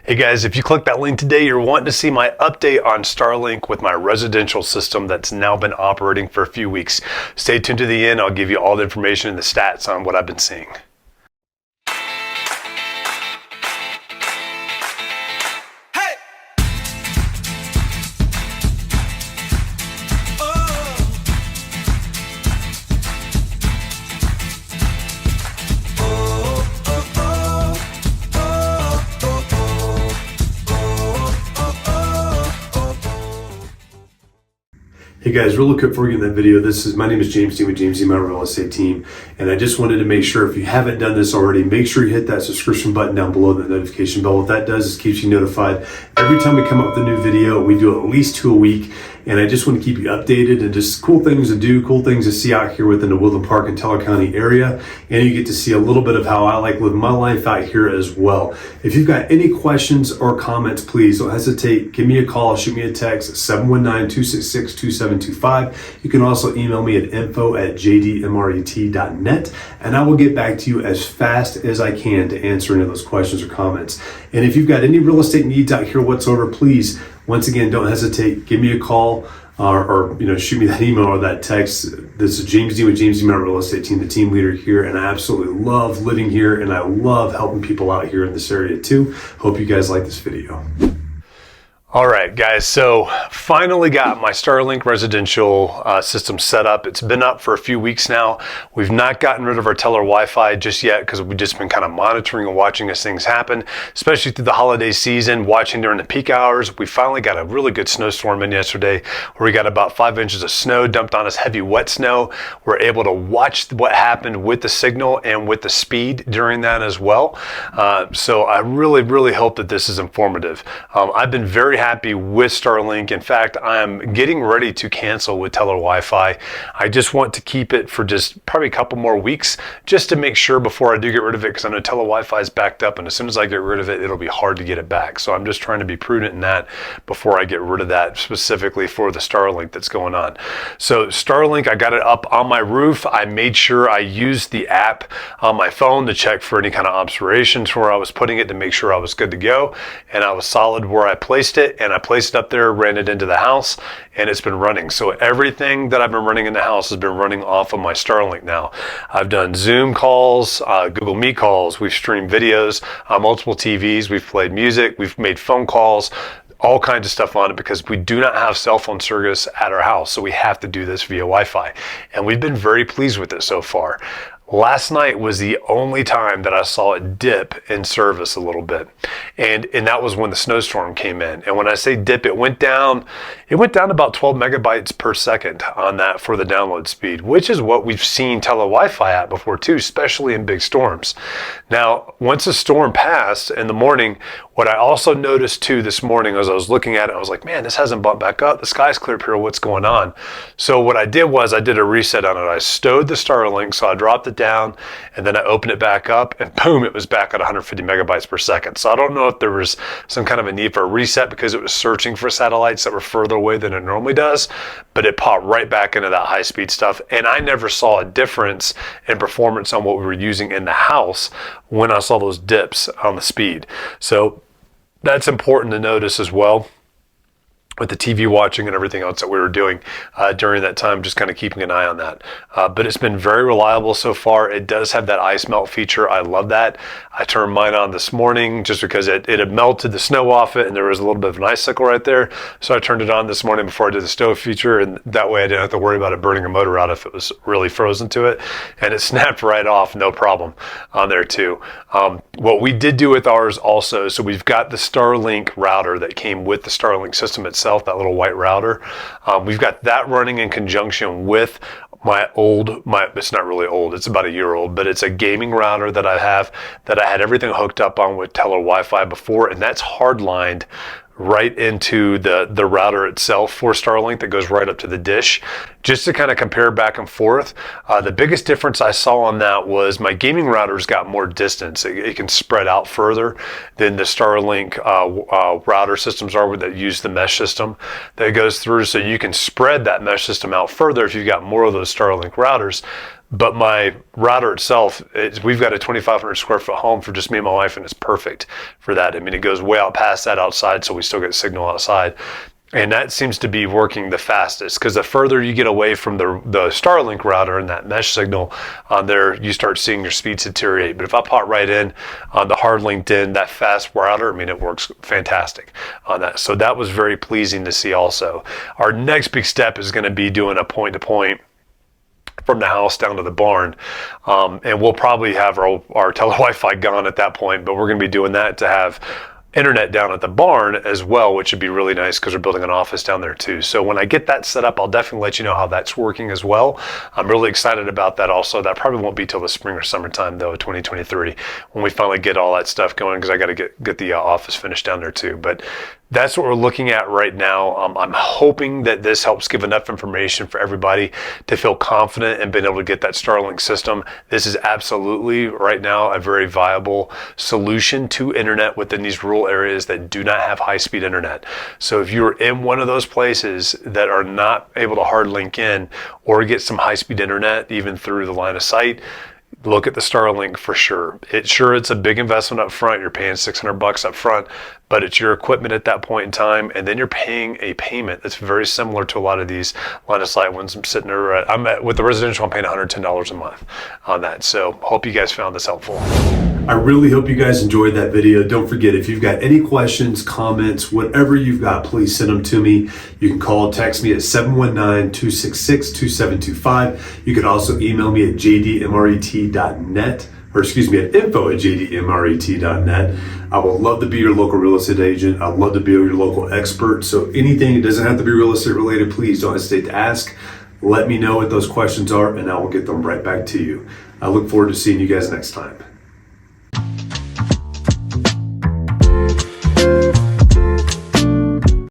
Hey guys, if you click that link today, you're wanting to see my update on StarLink with my residential system that's now been operating for a few weeks. Stay tuned to the end. I'll give you all the information and the stats on what I've been seeing. Hey guys, real quick before we get in that video, my name is James Dean with James Dean, my real estate team, and I just wanted to make sure if you haven't done this already, make sure you hit that subscription button down below, the notification bell. What that does is keeps you notified every time we come up with a new video. We do at least 2 a week, and I just want to keep you updated and just cool things to do, cool things to see out here within the Woodland Park and Teller County area, and you get to see a little bit of how I like living my life out here as well. If you've got any questions or comments, please don't hesitate. Give me a call, shoot me a text at 719-266-2725. You can also email me at info@jdmret.net, and I will get back to you as fast as I can to answer any of those questions or comments. And if you've got any real estate needs out here whatsoever, please, once again, don't hesitate. Give me a call or shoot me that email or that text. This is James Dean with James Dean, my real estate team, the team leader here, and I absolutely love living here, and I love helping people out here in this area too. Hope you guys like this video. All right, guys, so finally got my StarLink Residential system set up. It's been up for a few weeks now. We've not gotten rid of our Teller Wi-Fi just yet because we've just been kind of monitoring and watching as things happen, especially through the holiday season, watching during the peak hours. We finally got a really good snowstorm in yesterday where we got about 5 inches of snow dumped on us, heavy wet snow. We're able to watch what happened with the signal and with the speed during that as well. So I really hope that this is informative. I've been very happy with StarLink. In fact, I'm getting ready to cancel with Teller Wi-Fi. I just want to keep it for just probably a couple more weeks just to make sure before I do get rid of it, because I know Teller Wi-Fi is backed up, and as soon as I get rid of it, it'll be hard to get it back. So I'm just trying to be prudent in that before I get rid of that, specifically for the StarLink that's going on. So StarLink, I got it up on my roof. I made sure I used the app on my phone to check for any kind of observations where I was putting it to make sure I was good to go, and I was solid where I placed it, and I placed it up there, ran it into the house, and it's been running. So everything that I've been running in the house has been running off of my StarLink now. I've done Zoom calls, Google Meet calls, we've streamed videos on multiple TVs, we've played music, we've made phone calls, all kinds of stuff on it, because we do not have cell phone service at our house, so we have to do this via Wi-Fi, and we've been very pleased with it so far. Last night was the only time that I saw it dip in service a little bit, and that was when the snowstorm came in. And when I say dip, it went down about 12 megabytes per second on that for the download speed, which is what we've seen Teller Wi-Fi at before too, especially in big storms. Now, once the storm passed in the morning, what I also noticed too this morning as I was looking at it, I was like, man, this hasn't bumped back up. The sky's clear up here. What's going on? So what I did was I did a reset on it. I stowed the StarLink, so I dropped it down, and then I opened it back up, and boom, it was back at 150 megabytes per second. So I don't know if there was some kind of a need for a reset because it was searching for satellites that were further away than it normally does, but it popped right back into that high-speed stuff, and I never saw a difference in performance on what we were using in the house when I saw those dips on the speed. So that's important to notice as well, with the TV watching and everything else that we were doing during that time, just kind of keeping an eye on that. But it's been very reliable so far. It does have that ice melt feature. I love that. I turned mine on this morning just because it had melted the snow off it, and there was a little bit of an icicle right there. So I turned it on this morning before I did the stove feature, and that way I didn't have to worry about it burning a motor out if it was really frozen to it. And it snapped right off, no problem on there too. What we did do with ours also, so we've got the StarLink router that came with the StarLink system itself, that little white router. We've got that running in conjunction with it's not really old, it's about a year old, but it's a gaming router that I have, that I had everything hooked up on with Teller Wi-Fi before, and that's hardlined right into the router itself for StarLink that goes right up to the dish, just to kind of compare back and forth. The biggest difference I saw on that was my gaming router's got more distance. It can spread out further than the StarLink router systems are that use the mesh system that goes through, so you can spread that mesh system out further if you've got more of those StarLink routers. But my router itself, we've got a 2,500 square foot home for just me and my wife, and it's perfect for that. I mean, it goes way out past that outside, so we still get signal outside. And that seems to be working the fastest, because the further you get away from the StarLink router and that mesh signal on there, you start seeing your speeds deteriorate. But if I pop right in on the hard linked in, that fast router, I mean, it works fantastic on that. So that was very pleasing to see also. Our next big step is going to be doing a point-to-point from the house down to the barn, and we'll probably have our tele Wi-Fi gone at that point, but we're going to be doing that to have internet down at the barn as well, which would be really nice because we're building an office down there too. So when I get that set up, I'll definitely let you know how that's working as well. I'm really excited about that also. That probably won't be till the spring or summertime though, 2023, when we finally get all that stuff going, because I got to get the office finished down there too. But that's what we're looking at right now. I'm hoping that this helps give enough information for everybody to feel confident in being able to get that StarLink system. This is absolutely right now a very viable solution to internet within these rural areas that do not have high-speed internet. So if you're in one of those places that are not able to hard link in or get some high-speed internet even through the line of sight, look at the StarLink for sure. It's a big investment up front. You're paying $600 up front, but it's your equipment at that point in time, and then you're paying a payment that's very similar to a lot of these line of sight ones. With the residential, I'm paying $110 a month on that. So hope you guys found this helpful. I really hope you guys enjoyed that video. Don't forget, if you've got any questions, comments, whatever you've got, please send them to me. You can call, text me at 719-266-2725. You can also email me at jdmret.net, or excuse me, at info@jdmret.net. I would love to be your local real estate agent. I'd love to be your local expert. So anything, it doesn't have to be real estate related, please don't hesitate to ask. Let me know what those questions are, and I will get them right back to you. I look forward to seeing you guys next time.